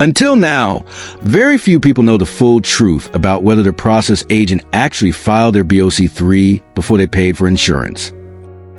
Until now, very few people know the full truth about whether the process agent actually filed their BOC-3 before they paid for insurance.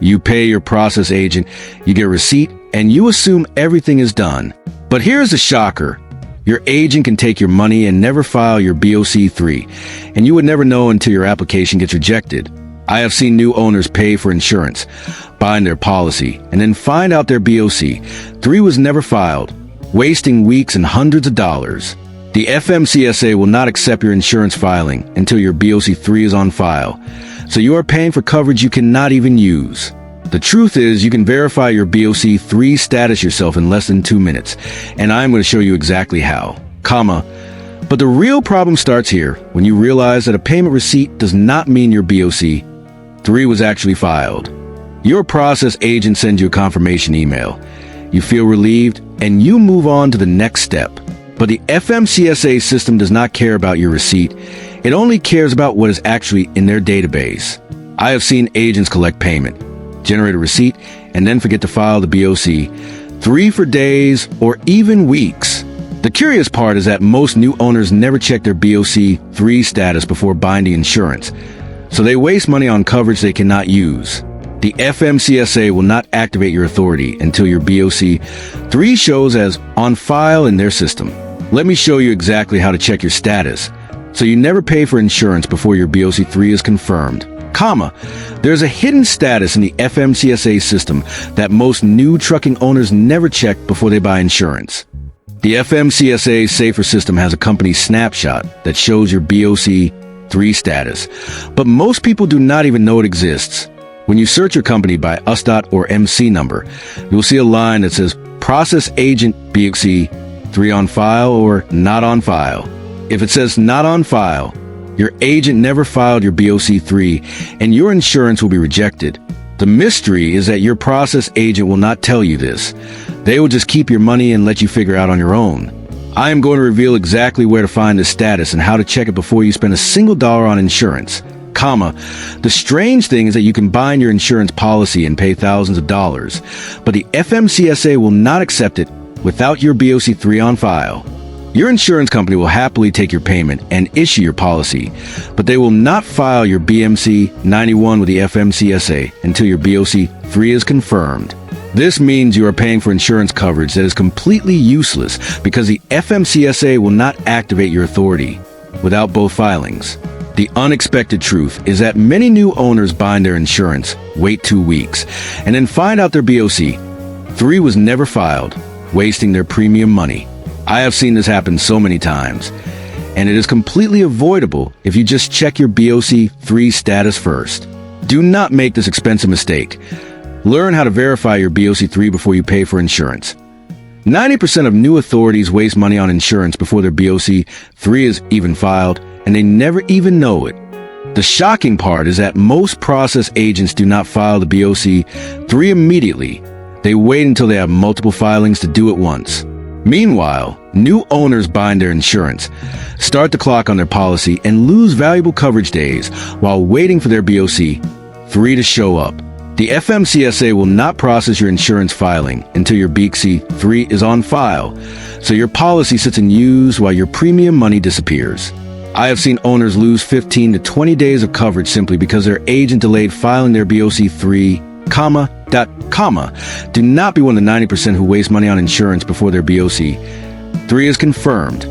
You pay your process agent, you get a receipt, and you assume everything is done. But here's the shocker. Your agent can take your money and never file your BOC-3, and you would never know until your application gets rejected. I have seen new owners pay for insurance, bind their policy, and then find out their BOC-3 was never filed, wasting weeks and hundreds of dollars. The FMCSA will not accept your insurance filing until your BOC-3 is on file, so you are paying for coverage you cannot even use. The truth is, you can verify your BOC-3 status yourself in less than 2 minutes, and I'm going to show you exactly how. But the real problem starts here, when you realize that a payment receipt does not mean your BOC-3 was actually filed. Your process agent sends you a confirmation email. You feel relieved, and you move on to the next step. But the FMCSA system does not care about your receipt. It only cares about what is actually in their database. I have seen agents collect payment, generate a receipt, and then forget to file the BOC-3 for days or even weeks. The curious part is that most new owners never check their BOC-3 status before binding insurance, so they waste money on coverage they cannot use. The FMCSA will not activate your authority until your BOC-3 shows as on file in their system. Let me show you exactly how to check your status, so you never pay for insurance before your BOC-3 is confirmed. There's a hidden status in the FMCSA system that most new trucking owners never check before they buy insurance. The FMCSA Safer system has a company snapshot that shows your BOC-3 status, but most people do not even know it exists. When you search your company by US.dot or MC number, you will see a line that says Process Agent BOC-3 on file or not on file. If it says not on file, your agent never filed your BOC-3 and your insurance will be rejected. The mystery is that your process agent will not tell you this. They will just keep your money and let you figure out on your own. I am going to reveal exactly where to find this status and how to check it before you spend a single dollar on insurance. The strange thing is that you can bind your insurance policy and pay thousands of dollars, but the FMCSA will not accept it without your BOC-3 on file. Your insurance company will happily take your payment and issue your policy, but they will not file your BMC 91 with the FMCSA until your BOC-3 is confirmed. This means you are paying for insurance coverage that is completely useless because the FMCSA will not activate your authority without both filings. The unexpected truth is that many new owners bind their insurance, wait 2 weeks, and then find out their BOC-3 was never filed, wasting their premium money. I have seen this happen so many times, and it is completely avoidable if you just check your BOC-3 status first. Do not make this expensive mistake. Learn how to verify your BOC-3 before you pay for insurance. 90% of new authorities waste money on insurance before their BOC-3 is even filed, and they never even know it. The shocking part is that most process agents do not file the BOC-3 immediately. They wait until they have multiple filings to do it once. Meanwhile, new owners bind their insurance, start the clock on their policy, and lose valuable coverage days while waiting for their BOC-3 to show up. The FMCSA will not process your insurance filing until your BOC-3 is on file, so your policy sits unused while your premium money disappears. I have seen owners lose 15 to 20 days of coverage simply because their agent delayed filing their BOC-3, Do not be one of the 90% who waste money on insurance before their BOC-3 is confirmed,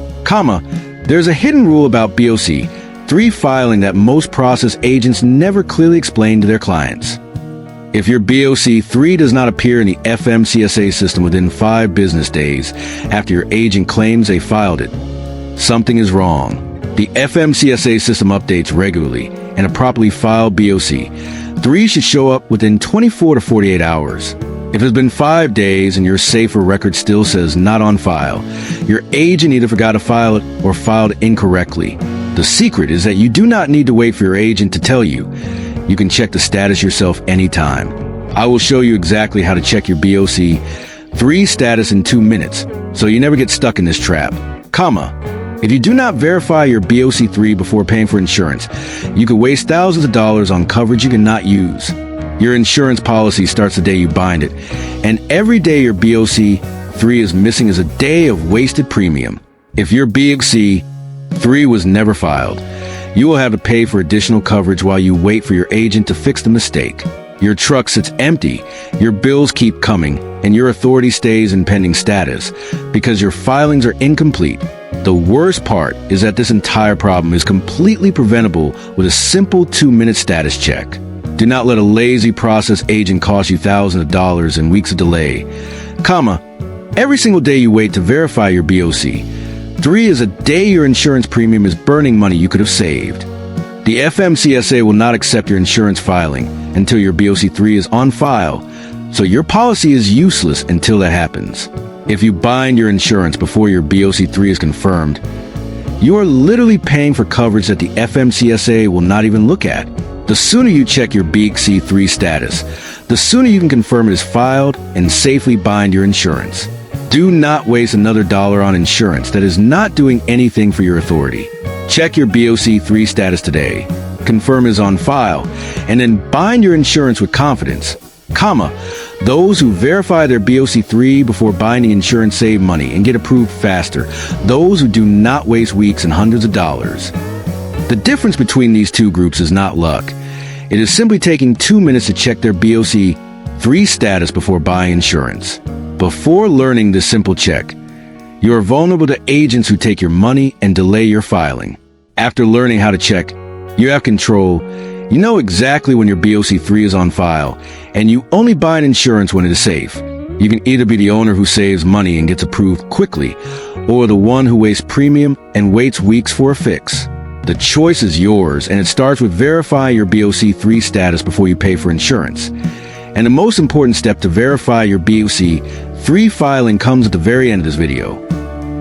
There's a hidden rule about BOC-3 filing that most process agents never clearly explain to their clients. If your BOC-3 does not appear in the FMCSA system within 5 business days after your agent claims they filed it, something is wrong. The FMCSA system updates regularly, and a properly filed BOC-3 should show up within 24 to 48 hours. If it's been 5 days and your safer record still says not on file, your agent either forgot to file it or filed incorrectly. The secret is that you do not need to wait for your agent to tell you. You can check the status yourself anytime. I will show you exactly how to check your BOC-3 status in 2 minutes, so you never get stuck in this trap, If you do not verify your BOC-3 before paying for insurance, you could waste thousands of dollars on coverage you cannot use. Your insurance policy starts the day you bind it, and every day your BOC 3 is missing is a day of wasted premium. If your BOC-3 was never filed, you will have to pay for additional coverage while you wait for your agent to fix the mistake. Your truck sits empty, your bills keep coming, and your authority stays in pending status because your filings are incomplete. The worst part is that this entire problem is completely preventable with a simple 2-minute status check. Do not let a lazy process agent cost you thousands of dollars and weeks of delay. Every single day you wait to verify your BOC-3 is a day your insurance premium is burning money you could have saved. The FMCSA will not accept your insurance filing until your BOC-3 is on file, so your policy is useless until that happens. If you bind your insurance before your BOC-3 is confirmed, you are literally paying for coverage that the FMCSA will not even look at. The sooner you check your BOC-3 status, the sooner you can confirm it is filed and safely bind your insurance. Do not waste another dollar on insurance that is not doing anything for your authority. Check your BOC-3 status today, confirm it is on file, and then bind your insurance with confidence. Those who verify their BOC-3 before binding insurance save money and get approved faster. Those who do not waste weeks and hundreds of dollars. The difference between these two groups is not luck. It is simply taking 2 minutes to check their BOC-3 status before buying insurance. Before learning this simple check, you are vulnerable to agents who take your money and delay your filing. After learning how to check, you have control. You know exactly when your BOC-3 is on file, and you only buy insurance when it is safe. You can either be the owner who saves money and gets approved quickly, or the one who wastes premium and waits weeks for a fix. The choice is yours, and it starts with verifying your BOC-3 status before you pay for insurance. And the most important step to verify your BOC-3 filing comes at the very end of this video.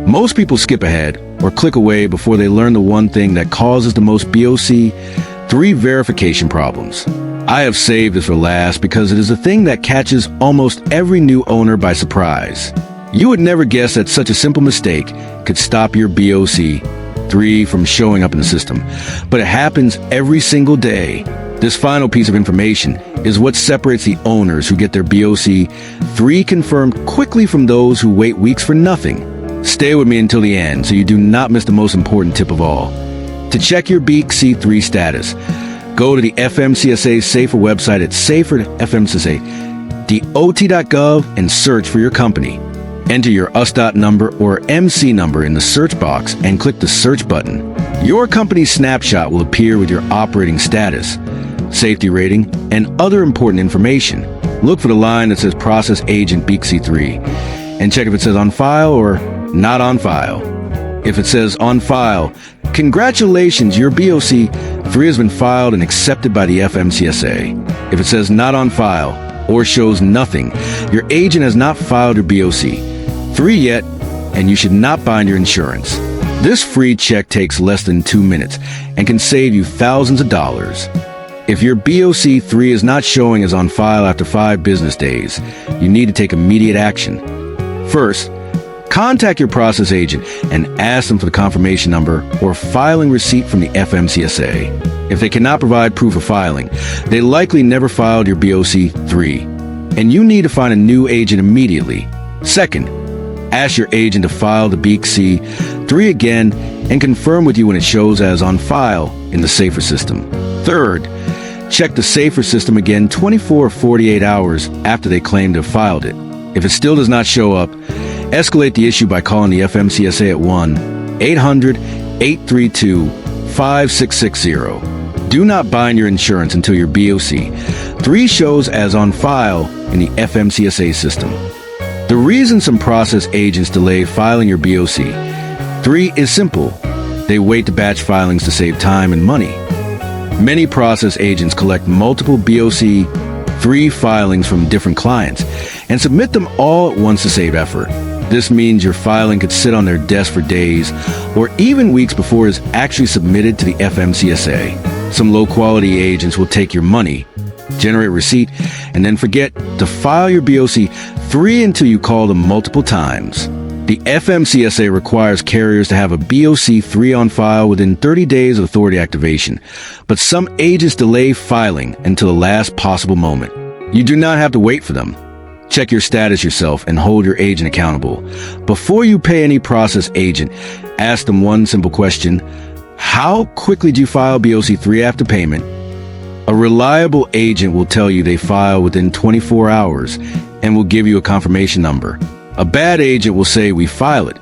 Most people skip ahead or click away before they learn the one thing that causes the most BOC-3 verification problems. I have saved this for last because it is a thing that catches almost every new owner by surprise. You would never guess that such a simple mistake could stop your BOC-3 from showing up in the system, but it happens every single day. This final piece of information is what separates the owners who get their BOC-3 confirmed quickly from those who wait weeks for nothing. Stay with me until the end so you do not miss the most important tip of all. To check your BOC-3 status, go to the FMCSA Safer website at safer.fmcsa.dot.gov and search for your company. Enter your US.dot number or MC number in the search box and click the search button. Your company's snapshot will appear with your operating status, safety rating, and other important information. Look for the line that says Process Agent BOC-3 and check if it says on file or not on file. If it says on file, congratulations, your BOC-3 has been filed and accepted by the FMCSA. If it says not on file or shows nothing, your agent has not filed your BOC-3 yet, and you should not bind your insurance. This free check takes less than 2 minutes and can save you thousands of dollars. If your BOC-3 is not showing as on file after 5 business days, you need to take immediate action. First, contact your process agent and ask them for the confirmation number or filing receipt from the FMCSA. If they cannot provide proof of filing, they likely never filed your BOC-3, and you need to find a new agent immediately. Second, ask your agent to file the BOC-3 again and confirm with you when it shows as on file in the Safer system. Third, check the Safer system again 24 or 48 hours after they claim to have filed it. If it still does not show up, escalate the issue by calling the FMCSA at 1-800-832-5660. Do not bind your insurance until your BOC-3 shows as on file in the FMCSA system. The reason some process agents delay filing your BOC-3 is simple. They wait to batch filings to save time and money. Many process agents collect multiple BOC-3 filings from different clients and submit them all at once to save effort. This means your filing could sit on their desk for days or even weeks before it is actually submitted to the FMCSA. Some low-quality agents will take your money, generate a receipt, and then forget to file your BOC-3 until you call them multiple times. The FMCSA requires carriers to have a BOC-3 on file within 30 days of authority activation, but some agents delay filing until the last possible moment. You do not have to wait for them. Check your status yourself and hold your agent accountable. Before you pay any process agent, ask them one simple question. How quickly do you file BOC-3 after payment? A reliable agent will tell you they file within 24 hours and will give you a confirmation number. A bad agent will say we file it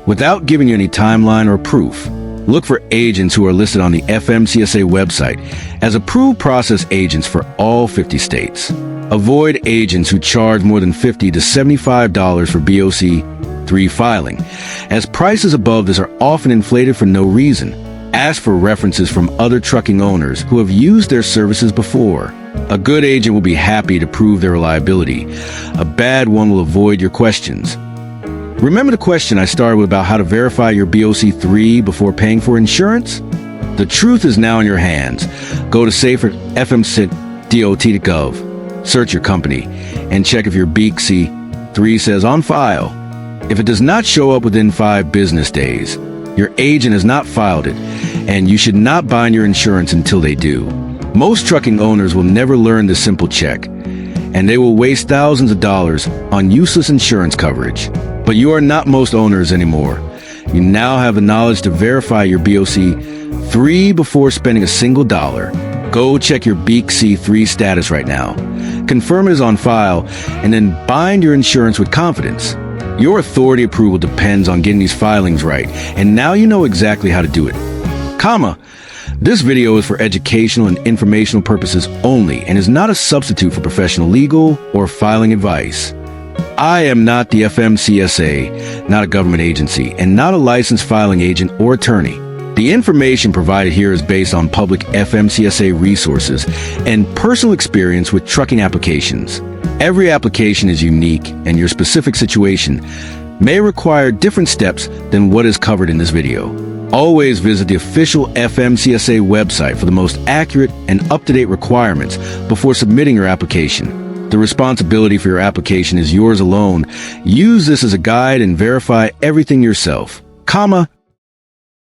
without giving you any timeline or proof. Look for agents who are listed on the FMCSA website as approved process agents for all 50 states. Avoid agents who charge more than $50 to $75 for BOC-3 filing, as prices above this are often inflated for no reason. Ask for references from other trucking owners who have used their services before. A good agent will be happy to prove their reliability. A bad one will avoid your questions. Remember the question I started with about how to verify your BOC-3 before paying for insurance? The truth is now in your hands. Go to safer.fmcdot.gov, search your company, and check if your BOC-3 says on file. If it does not show up within 5 business days, your agent has not filed it, and you should not bind your insurance until they do. Most trucking owners will never learn this simple check, and they will waste thousands of dollars on useless insurance coverage. But you are not most owners anymore. You now have the knowledge to verify your BOC-3 before spending a single dollar. Go check your BOC-3 status right now. Confirm it is on file, and then bind your insurance with confidence. Your authority approval depends on getting these filings right, and now you know exactly how to do it. This video is for educational and informational purposes only and is not a substitute for professional legal or filing advice. I am not the FMCSA, not a government agency, and not a licensed filing agent or attorney. The information provided here is based on public FMCSA resources and personal experience with trucking applications. Every application is unique, and your specific situation may require different steps than what is covered in this video. Always visit the official FMCSA website for the most accurate and up-to-date requirements before submitting your application. The responsibility for your application is yours alone. Use this as a guide and verify everything yourself.